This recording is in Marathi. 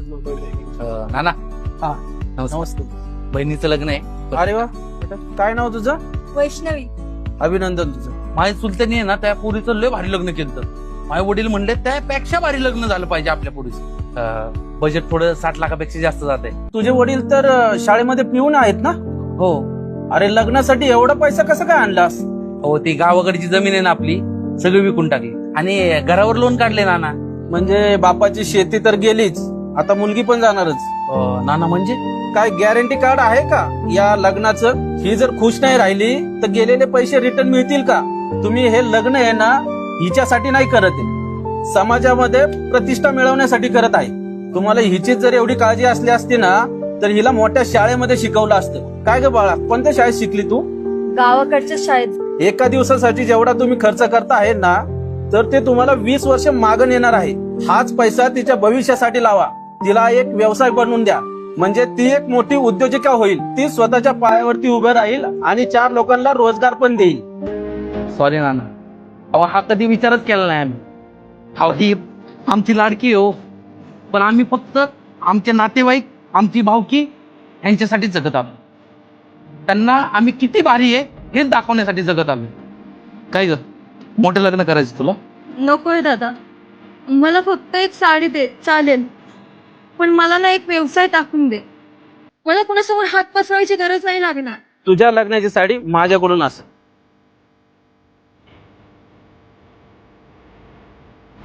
नाना हा नमस्कार. नमस्ते. बहिणीचं लग्न आहे. अरे वा बेटा, काय नाव तुझं? वैष्णवी. अभिनंदन तुझं. माझ्या चुलत्यानी आहे ना त्या पोरीचं लय भारी लग्न केलं. माझे वडील म्हणले त्यापेक्षा भारी लग्न झालं पाहिजे आपल्या पोरीचं. बजेट थोडं 60 लाखापेक्षा जास्त जाते. तुझे वडील तर शाळेमध्ये पिऊन आहेत ना? हो अरे लग्नासाठी एवढा पैसा कसं काय आणलास? हो, ती गावाकडची जमीन आहे ना आपली, सगळी विकून टाकली आणि घरावर लोन काढले नाना. म्हणजे बापाची शेती तर गेलीच, आता मुलगी पण जाणारच. नाना म्हणजे काय गॅरंटी कार्ड आहे का या लग्नाचं? ही जर खुश नाही राहिली तर गेलेले पैसे रिटर्न मिळतील का? तुम्ही हे लग्न आहे ना हिच्यासाठी नाही करत आहे, समाजामध्ये प्रतिष्ठा मिळवण्यासाठी करत आहे. तुम्हाला हिचीच जर एवढी काळजी असली असती ना तर हिला मोठ्या शाळेमध्ये शिकवलं असतं. काय ग बाळा, कोणत्या शाळेत शिकली तू? गावाकडच्या शाळेत. एका दिवसासाठी जेवढा तुम्ही खर्च करता आहे ना तर ते तुम्हाला 20 वर्ष मागं येणार आहे. हाच पैसा तिच्या भविष्यासाठी लावा. तिला एक व्यवसाय बनवून द्या, म्हणजे ती एक मोठी उद्योजिका होईल. ती स्वतःच्या पायावरती उभं राहील आणि 4 लोकांना रोजगार पण देईल. सॉरी नाना, अहो हा कधी विचारच केला नाही आम्ही. अहो ही आमची लाडकी हो, पण आम्ही फक्त आमचे नातेवाईक, आमची भावकी यांच्यासाठी जगत आलो. त्यांना आम्ही किती भारी आहे हे दाखवण्यासाठी जगत आलो. काय ग, मोठं लग्न करायचं तुला? नकोय दादा, मला फक्त एक साडी दे चालेल, पण मला ना एक व्यवसाय टाकून दे. मला कोणासमोर हात पसरवायची गरज नाही लागणार. तुझ्या लग्नाची साडी माझ्याकडून असं